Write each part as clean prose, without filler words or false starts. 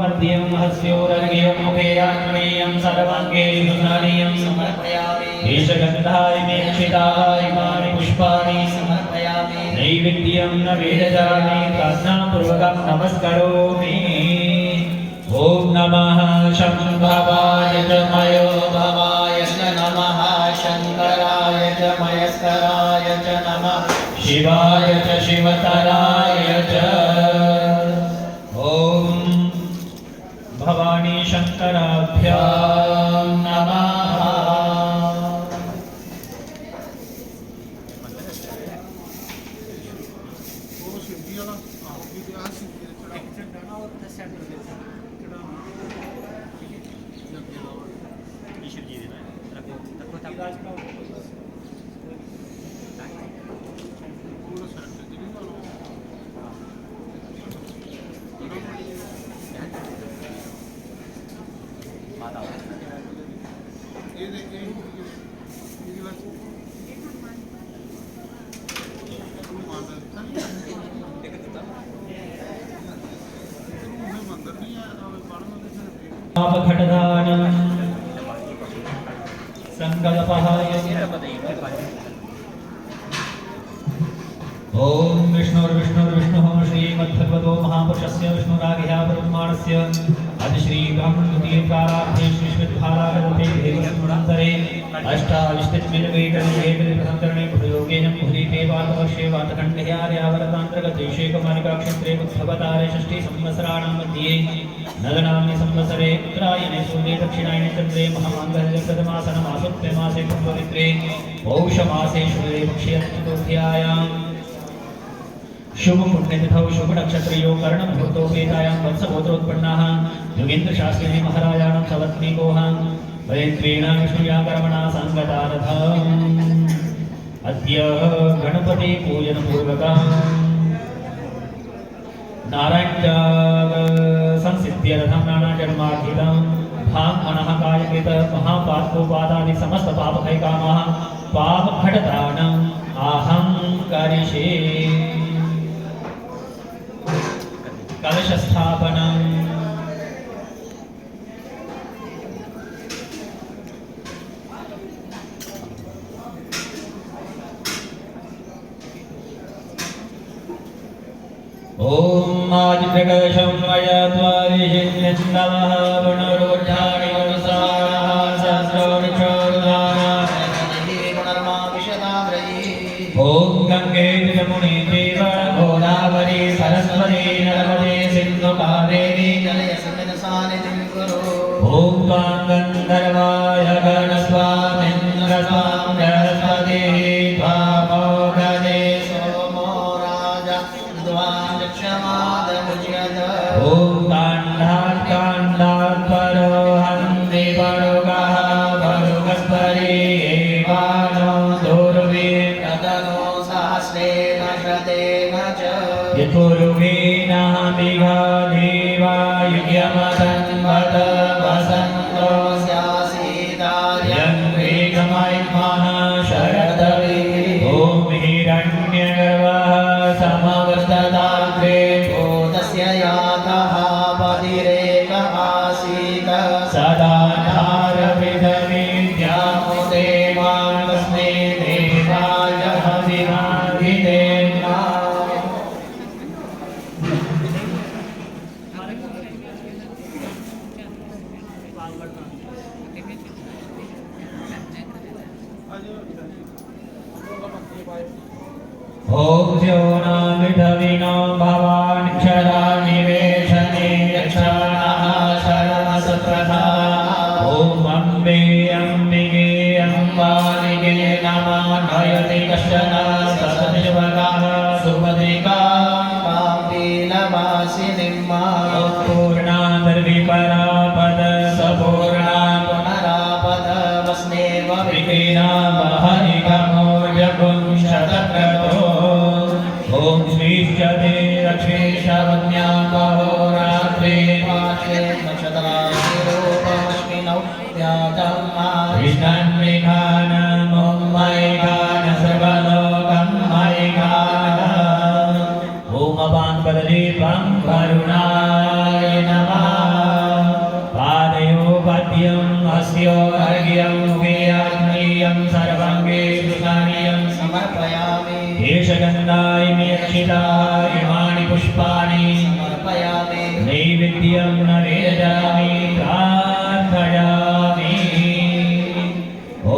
मध्यम हस्योरर्घ्यं मुखे आत्मनीयं सर्वाङ्गेषु स्नानीयं समर्पयामि। केशगन्धाय मेक्षिताय इमानि पुष्पाणि समर्पयामि। नैवेद्यं न वेदजामि प्रार्थनापूर्वकं नमस्करोमि। ॐ नमः शम्भवाय च मयो भवाय च नमः शङ्कराय च मयस्कराय च नमः शिवाय च शिवतराय च। ॐ भवानी शङ्कराभ्यां नमः। पापघटदानं संकल्पहाय। ॐ विष्णुर्विष्णुर्विष्णुः श्रीमद्भगवतो महापुरुषस्य विष्णुराज्ञया प्रमाणस्य श्री ब्रह्मद्वितीयकाराब्धे श्रीश्वेतभारागते देवसुरान्तरे अष्टाविष्टित्मिनवेकनिवेकनिप्रसङ्करणे प्रयोगेन मुहुरीते वातवर्षे वातखण्डे आर्यावरतान्तर्गते शेकमालिकाक्षेत्रे बुद्धवतारे षष्ठी संवत्सराणां मध्ये नगनाम्नि संवत्सरे उत्तरायणे सूर्ये दक्षिणायने चन्द्रे महामाङ्गल्ये प्रथमासनमासोत्ते मासे पूर्वमित्रे पौषमासे शुक्ले पक्षे चतुर्थ्यायां शुभ पुण्यतिथौ शुभ नक्षत्रयो कर्णमुहूर्तोपेतायां वत्सगोत्रोत्पन्नाः योगेन्द्रशास्त्रिणे महाराजाणां सवत्नीकोः वयत्वेन विष्णुया कर्मणा सङ्गतारथम् अद्य गणपति पूजनपूर्वकं नारायण संसिद्ध्यर्थं नानाजन्मार्जितं भां मनः कायकृत महापातकोपादादि समस्त पापभयकामः पापघटदानम् आहं करिष्ये। कलशस्थापनम्। ॐ आदित्यकलशं मया त्वारिषिन्नमः पुनरोद्धारि अनुसारः सहस्रवृक्षोद्धारः ॐ गङ्गे यमुने चैव गोदावरी सरस्वती नर्मदे सिन्धु कावेरी जलयस्मिन्सानिधिं कुरु। ॐ त्वां गन्धर्वाय गणस्वामिन्द्रस्वां बृहस्पतिः त्वामो गणे सोमो राजा विद्वान् यक्षमादमुच्यत। ॐ काण्डात् काण्डात् परो हन्ति परुगः परुगस्परि एवानो दुर्वे तदनो सहस्रेण शतेन च यतुर्वेनामिघा देवा युग्यमतन्वत वसन्तो स्यासीदार्यं वेगमैत्मनः शरदवे। ॐ हिरण्यगर्भः समवर्तताग्रे भूतस्य यातः पतिरेक आसीत् सदा धारविदविद्यामुदे मां तस्मै देवाय हविराधिते। ॐ ज्योनामिधविनो भवान् क्षरानिवेशने यक्षाणः शरणसत्रधा। ॐ अम्बे अम्बिके अम्बालिके नमः नयति कश्चन ससतिशवकाः सुभद्रिका पापीनवासिनीं पूर्णा निर्विपरापद सपूर्णा पुनरापद वस्नेव विकीना महनिगमो जगुंशतक्रतो। ॐ श्रीश्चते रक्षेशवन्याकहो रात्रे पाशे नक्षत्रारूपमश्विनौ व्यातं कृष्णन्विघानं मैघान सर्वलोकं मैघान। ॐ अपाङ्गदीपं करुणाय नमः। पाद्यम् अस्यो अर्घ्यं वेयाग्नेयं सर्वाङ्गे सुखानीयं समर्पयामि एष गन्धायि अक्षिताः इमानि पुष्पाणि समर्पयामि नैवेद्यं नवेदयामि प्रार्थयामि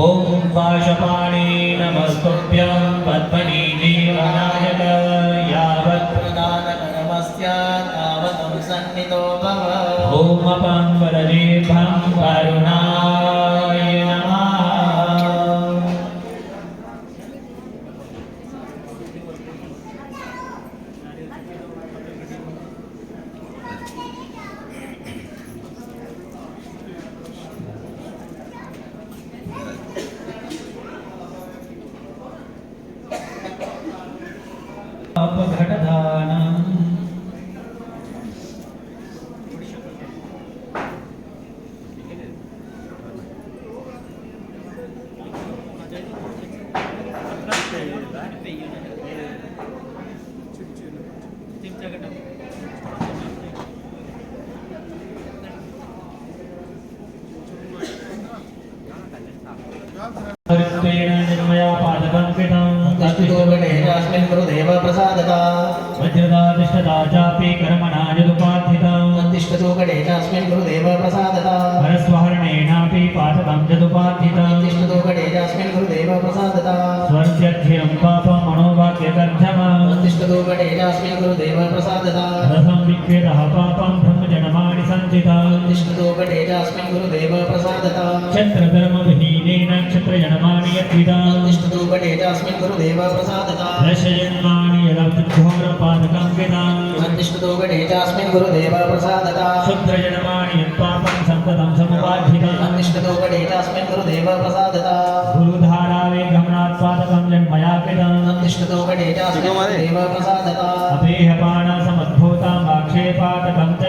ॐ पाशपाणि नमस्तुभ्यं पद्मनि जीवनायक यावत् प्रदानकर्मस्य तावतं सन्निधो भव ॐ अपं वरदेभं करुणाय नमः अपघटदानम् हरित्वेन निर्मया पादकं कृतं तिष्ठतो गणेशास्मिन् गुरुदेव प्रसादता वज्रदातिष्ठता चापि कर्मणा यदुपार्थितं तिष्ठतो गणेशास्मिन् गुरुदेव प्रसादता परस्वहरणेनापि पादकं यदुपार्थितं तिष्ठतो गणेशास्मिन् गुरुदेव प्रसादता स्वर्ग्यधिरं पापं मनोवाक्यकर्धमं तिष्ठतो गणेशास्मिन् गुरुदेव प्रसादता रसं विक्रेतः पापं ब्रह्मजनमाणि सञ्चितं तिष्ठतो गणेशास्मिन् गुरुदेव प्रसादता क्षत्रधर्मविहीनेन क्षत्रजनमानि यद्विदं तिष्ठतो गणेशास्मिन् गुरुदेव प्रसादता दशजन्मानि यदघोरपादकं विदं तिष्ठतो गणेशास्मिन् गुरुदेव प्रसादता क्षुद्रजनमानि यत्पापं सन्ततं समुपार्जितं तिष्ठतो गणेशास्मिन् गुरुदेव प्रसादता गुरुधारावेगमनात् पादकं जन्मया कृतं तिष्ठतो गणेशास्मिन् गुरुदेव प्रसादता अपेहपानसमद्भूतां आक्षेपातकं च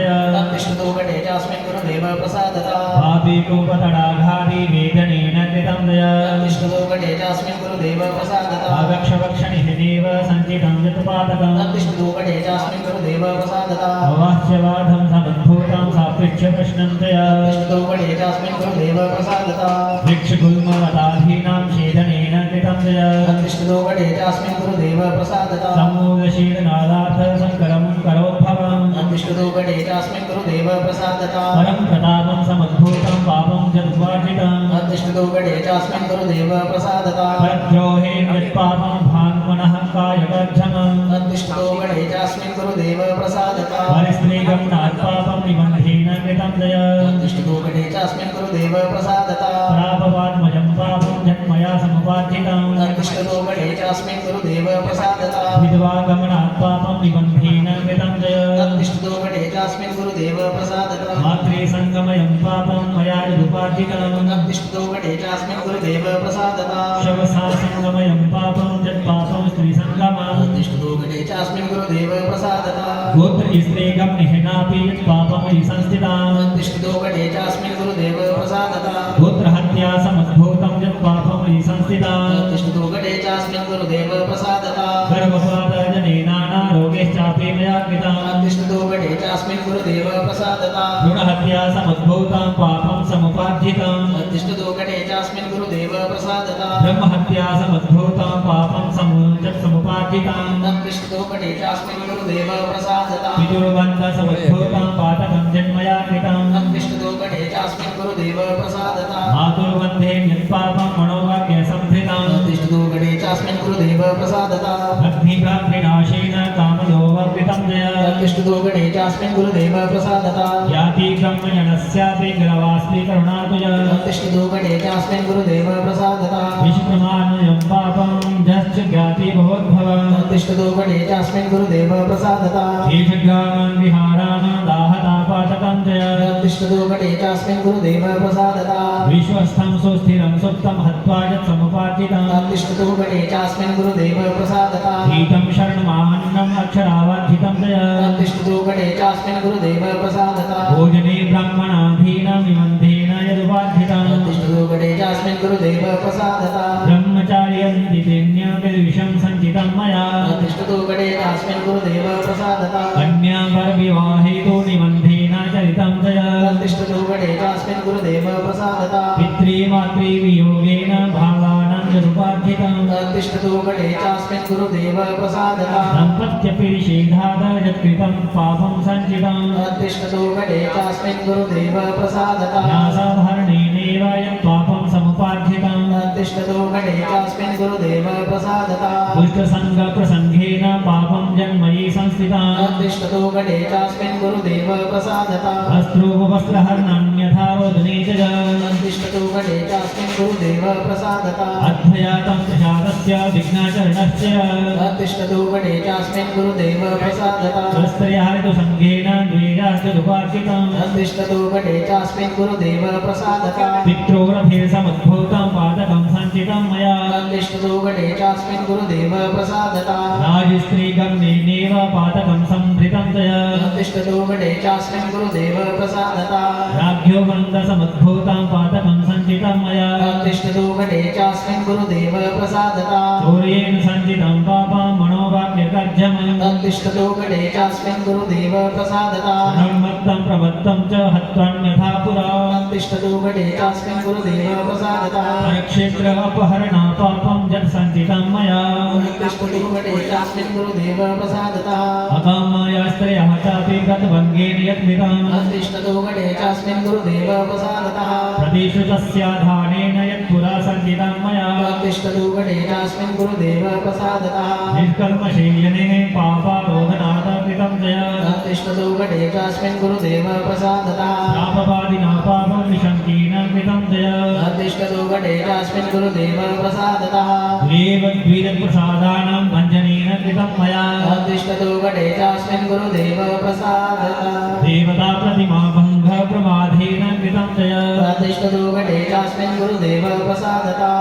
तिष्ठतो गणेशास्मिन् गुरुदेव प्रसादता पापीकूपतडाघादि वेदनेन कृतं दया तिष्ठतो गणेशास्मिन् गुरुदेव प्रसादता आगक्षवक्षनिधिदेव सञ्चितं यत्पादकं तिष्ठतो गणेशास्मिन् गुरुदेव प्रसादता अवाच्यवादं समद्भूतां सापृच्छ्य प्रश्नं च तिष्ठतो गणेशास्मिन् गुरुदेव प्रसादता वृक्षगुल्मवताधीनां छेदनेन कृतं दया तिष्ठतो गणेशास्मिन् गुरुदेव प्रसादता समूलशीलनादार्थ संकरं करोद्भवम् तिष्ठतो गणेशास्मिन् गुरुदेव प्रसादता परं प्रतापं समद्भूतं पापं जद्वार्जितं तिष्ठतो गणेशास्मिन् गुरुदेव प्रसादता परद्रोहे यत्पापं भान्मनः कायकर्षमम् तिष्ठतो गणेशास्मिन् गुरुदेव प्रसादता परिस्त्रीगमनात् पापं निबन्धेन कृतं दया तिष्ठतो गणेशास्मिन् गुरुदेव प्रसादता प्रापवात्मजं पापं जन्मया समुपार्जितं तिष्ठतो गणेशास्मिन् गुरुदेव प्रसादता विधवागमनात् पापं निबन्धेन कृतं दया तिष्ठतो गणेशास्मिन् गुरुदेव प्रसादता मातृसङ्गमयं पापं मया यदुपार्जितं तिष्ठतो गणेशास्मिन् गुरुदेव प्रसादता शवसासङ्गमयं पापं यत्पापं स्त्रीसङ्गमम् तिष्ठतो गणेशास्मिन् गुरुदेव प्रसादता गोत्रस्त्रीगं निहनापि यत्पापं हि संस्थितां तिष्ठतो गणेशास्मिन् गुरुदेव प्रसादता गोत्रहत्या समद्भूतं यत्पापं हि संस्थितां तिष्ठतो गणेशास्मिन् गुरुदेव प्रसादता गर्भपातजनेनानारोगैश्चापि मया कृतां तिष्ठतो गणेशास्मिन् गुरुदेव प्रसादता भ्रूणहत्या समद्भूतां पापं समुपार्जितं तिष्ठतो गणेशास्मिन् गुरुदेव प्रसादता ब्रह्महत्या समद्भूतां पापं समुपार्जितां तिष्ठतो गणेशास्मिन् गुरुदेव प्रसादता पितुर्वन्द समद्भूतां पातकं जन्मया कृतं तिष्ठतो गणेशास्मिन् गुरुदेव प्रसादता मातुर्वन्धे यत्पापं मनोवाक्यसंहृतां तिष्ठतो गणेशास्मिन् गुरुदेव प्रसादता अग्निभ्रान्तिनाशेन कामयोगकृतं जय तिष्ठतो गणेशास्मिन् गुरुदेव प्रसादता याति ब्रह्मजनस्यापि ग्रवास्ति करुणातुज तिष्ठतो गणेशास्मिन् गुरुदेव प्रसादता विष्णुमानुजं पापं जश्च ज्ञाति भवोद्भवम् तिष्ठतो गणेशास्मिन् गुरुदेव प्रसादता देशग्रामं विहारान् दाहतापातकं जय तिष्ठतो गणेशास्मिन् गुरुदेव प्रसादता विश्वस्थं सुस्थिरं सुप्तं हत्वा यत् समुपार्जितं तिष्ठतो गणेशास्मिन् गुरुदेव प्रसादता गीतं शरणमाहन्नम् अक्षरावर्जितं जय तिष्ठतो गणेशास्मिन् गुरुदेव प्रसादता भोजने ब्राह्मणाधीनं निबन्धेन यदुपार्जितं तिष्ठतो गणेशास्मिन् गुरुदेव प्रसादता ब्रह्मचार्यं दिव्यं सञ्चितं मया तिष्ठतो गणेशास्मिन् गुरुदेव प्रसादता कन्या परविवाहे तु निबन्धेन चरितं जय तिष्ठतु गणे चास्मिन् गुरुदेव प्रसादता पितृमातृवियोगेन भावानां जरुपार्जितं तिष्ठतु गणे चास्मिन् गुरुदेव प्रसादता सम्पत्त्यपि निषेधाद यत्कृतं पापं सञ्चितं तिष्ठतु गणे चास्मिन् गुरुदेव प्रसादता न्यासाधारणेनैव यत् पापं समुपार्जितं तिष्ठतु गणे चास्मिन् गुरुदेव प्रसादता दुष्टसङ्गप्रसङ्गेन पापं जन्मयि संस्थितं तिष्ठतु गणे चास्मिन् गुरुदेव प्रसादता वस्त्रोपवस्त्रहरणन्यथा रोदने च तिष्ठतु गणे चास्मिन् गुरुदेव प्रसादता अध्यातं प्रसादस्य विघ्नाचरणस्य तिष्ठतु गणे चास्मिन् गुरुदेव प्रसादता वस्त्रयारितुसङ्गेन द्वेषाश्च दुपार्जितं तिष्ठतु गणे चास्मिन् गुरुदेव प्रसादता पित्रोरभेसमुद्भूतं पादकं सञ्चितं मया तिष्ठतु गणे चास्मिन् गुरुदेव प्रसादता राजस्त्रीगम्येनैव पादकं सम्भृतं तया तिष्ठतु गणे चास्मिन् गुरुदेव प्रसादता राज्ञो मन्दसमुद्भूतं पादकं सञ्चितं मया तिष्ठतु गणे चास्मिन् गुरुदेव प्रसादता चौर्येण सञ्चितं पापं मनोवाक्यकर्जमं तिष्ठतु गणे चास्मिन् गुरुदेव प्रसादता नर्मत्तं प्रवत्तं च हत्वान्यथा पुरा तिष्ठतु गणे चास्मिन् गुरुदेव प्रसादता क्षेत्र अपहरणा पापं जत् सञ्चितं मया तिष्ठतु गणे चास्मिन् गुरुदेव प्रसादता अकामयास्त्रयः चापि गतभङ्गेन यत्मितं तिष्ठतु गणे चास्मिन् गुरुदेव प्रसादतः प्रतिश्रुतस्याधानेन यत्पुरा सञ्चितं मया तिष्ठतु गणे चास्मिन् गुरुदेव प्रसादतः निष्कर्मशीलने पापारोधनात् कृतं जय तिष्ठतु गणे चास्मिन् गुरुदेव प्रसादतः शापवादिना पापं निशङ्केन कृतं जय तिष्ठतु गणे चास्मिन् गुरुदेव प्रसादतः द्वीरप्रसादानां भञ्जनेन कृतं मया तिष्ठतु गणे चास्मिन् गुरुदेव प्रसादतः देवता प्रतिमा भङ्ग प्रमादेन कृतं जय तिष्ठतु गणे चास्मिन् गुरुदेव प्रसादतः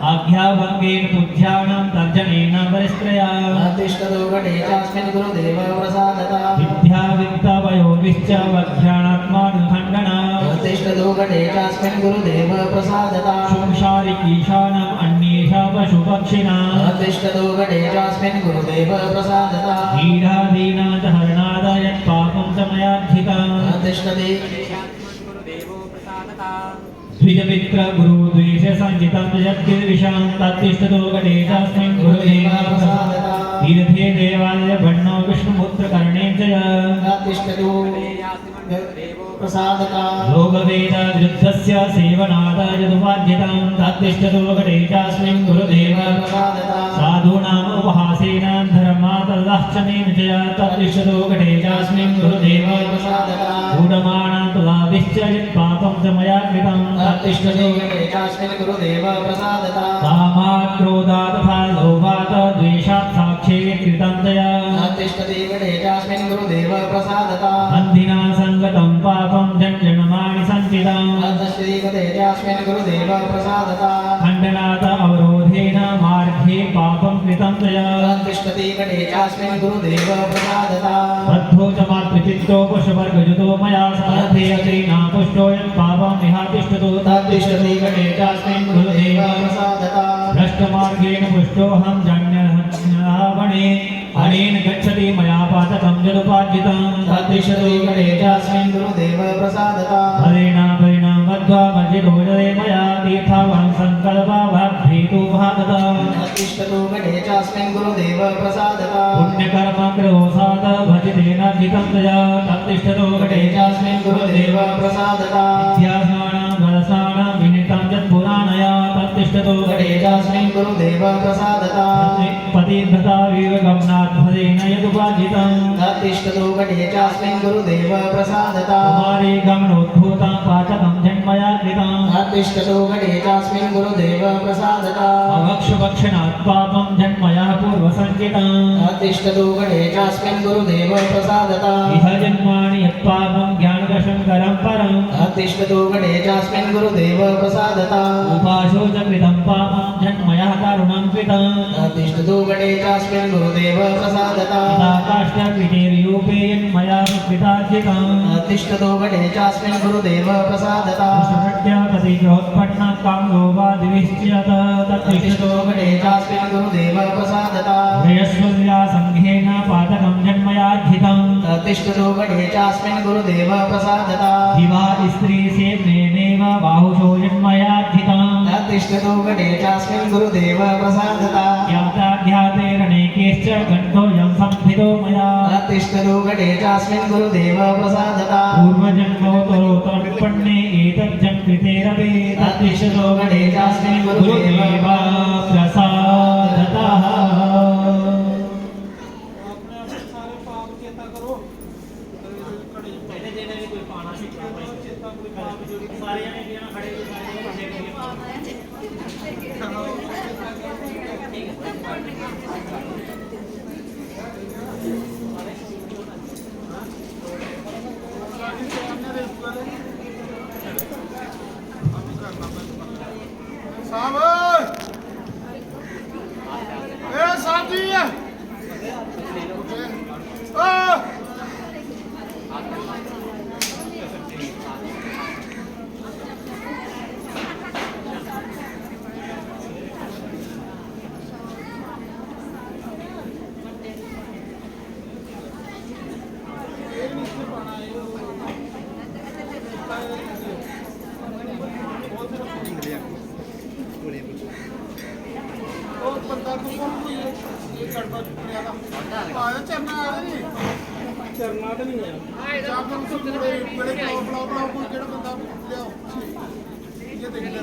आज्ञाभङ्गेन पूज्यानां तर्जनेन वरिस्त्रया तिष्ठतु गणे चास्मिन् गुरुदेव प्रसादतः विद्यावित्तवयोभिश्च वध्यानात्मानुखण्डना तिष्ठतु गणे चास्मिन् गुरुदेव प्रसादतः शंसारिकीशानाम् अन्येषा पशुपक्षिणां तिष्ठतु गणे चास्मिन् गुरुदेव प्रसादतः हीरादीनां च हरणादाय पापं च मयार्जितं तिष्ठति द्विजमित्रगुरुद्वेषसञ्चितं यद्गिर्विषां तत्तिष्ठतो गणेशास्मिन् गुरुदेव प्रसादतः तीर्थे देवालय भण्णो विष्णुपुत्रकर्णे च तिष्ठतु प्रसादतः लोकवेदविरुद्धस्य सेवनादाय यदुपाद्यतां तत्तिष्ठतो गणेशास्मिन् गुरुदेव प्रसादतः साधूनाम् उपहासेन धर्मादल्लाश्चनेन च तत्तिष्ठतो गणेशास्मिन् गुरुदेव प्रसादतः गूढमाणां तुलाभिश्च यत्पापं च मया कृतं तिष्ठतु गणे चास्मिन् गुरुदेव प्रसादतः कामात् क्रोधात् तथा लोभात् द्वेषात् साक्षे कृतं तया तिष्ठति गणे चास्मिन् गुरुदेव प्रसादतः अन्धिना सङ्गतं पापं जन्जनमाणि सञ्चितं श्रीगणे चास्मिन् गुरुदेव प्रसादतः खण्डनात् अवरोधेन मार्गे पापं कृतं तया तिष्ठति गणे चास्मिन् गुरुदेव प्रसादतः बद्धो च मातृपित्रो पशुवर्गयुतो मया साधयते न पुष्टो यत्पापं निहातिष्ठतो तत्तिष्ठति गणे चास्मिन् गुरुदेव प्रसादतः भ्रष्टमार्गेण पुष्टोऽहं जन्यवणे अनेन गच्छति मया पातकं जलुपार्जितं तिष्ठति गणे चास्मिन् गुरुदेव प्रसादतः हरेण परिणाम मध्वा वर्जितो जले मया तीर्थावनं सङ्कल्पाभेतु भागतम् तिष्ठतु गणे चास्मिन् गुरुदेव प्रसादतः पुण्यकर्म कृतोसाद भजितेन जितं तया तत्तिष्ठतो गणे चास्मिन् गुरुदेव प्रसादतः इत्यासानां गणसानां विनितं यत्पुराणया तत्तिष्ठतो गणे चास्मिन् गुरुदेव प्रसादतः पतिव्रता विवेगमनाद्भदेन यदुपार्जितं तिष्ठतु गणे चास्मिन् गुरुदेव प्रसादतः कुमारी गमनोद्भूतं पाचकं जन्मया कृतं तिष्ठतु गणे चास्मिन् गुरुदेव प्रसादतः अवक्षभक्षणात् पापं जन्मया पूर्वसञ्चितं तिष्ठतु गणे चास्मिन् गुरुदेव प्रसादतः इह जन्मानि यत्पापं ज्ञानदशङ्करं परं तिष्ठतु गणे चास्मिन् गुरुदेव प्रसादतः उपाशो च कृतं पापं जन्मया करुणं कृतं तिष्ठतु गणे चास्मिन् गुरुदेव प्रसादतः काष्ठकृतेर्यूपे यन्मया कृतार्जितं तिष्ठतु गणे चास्मिन् गुरुदेव प्रसादतः प्रतिग्रहोत्पन्नकामलोभादिविश्चियत तत्तिष्ठतो गणे चास्मिन् गुरुदेव प्रसादतः जयस्वल्या सङ्घे आधिक्येन पातकं जन्मयार्जितं तिष्ठतो गणे चास्मिन् गुरुदेव प्रसादता दिवा स्त्री सेव्नेनेव बाहुशो जन्मयार्जितं तिष्ठतो गणे चास्मिन् गुरुदेव प्रसादता ज्ञाताज्ञातेरनेकेश्च गण्ठोऽयं संस्थितो मया तिष्ठतो गणे चास्मिन् गुरुदेव प्रसादता पूर्वजन्मोत्तरोत्तरपण्ये एतज्जन्कृतेरपि तिष्ठतो गणे चास्मिन् गुरुदेव गुरुदेव प्रसादतः चरना तो नहीं है बड़े बुलाओ कोई केड़ा बंदा लियाओ ये देख ले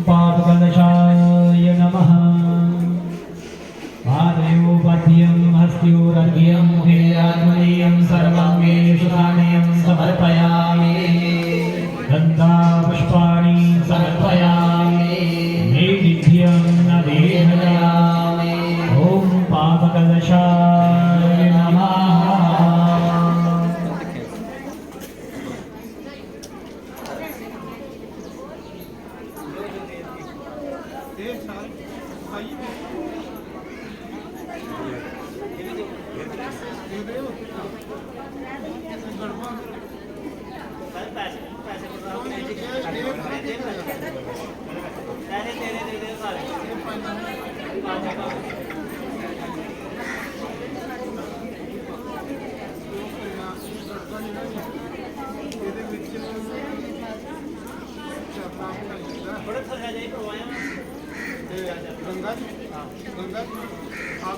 पादकलशाय नमः पादयोपाद्यं हस्त्योरर्घ्यं मुखे आत्मनीयं सर्वाङ्गेषु नाण्यं समर्पयामि गन्धापुष्पाणि समर्पयामि नैवेद्यं नवेदयामि ॐ पादकलशाय नमः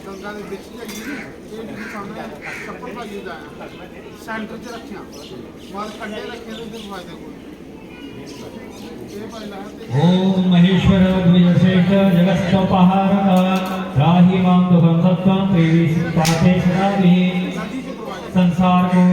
गंगा के बिच लगी सामने छप्पड़ भाई जाया सेंटर च रखिया माल कंडे रखे तो फायदे कोई ओम महेश्वर द्विजश्रेष्ठ जगत्सोपहारक राहि मां दुखं सत्वं देवी पाते सदाभिः संसार को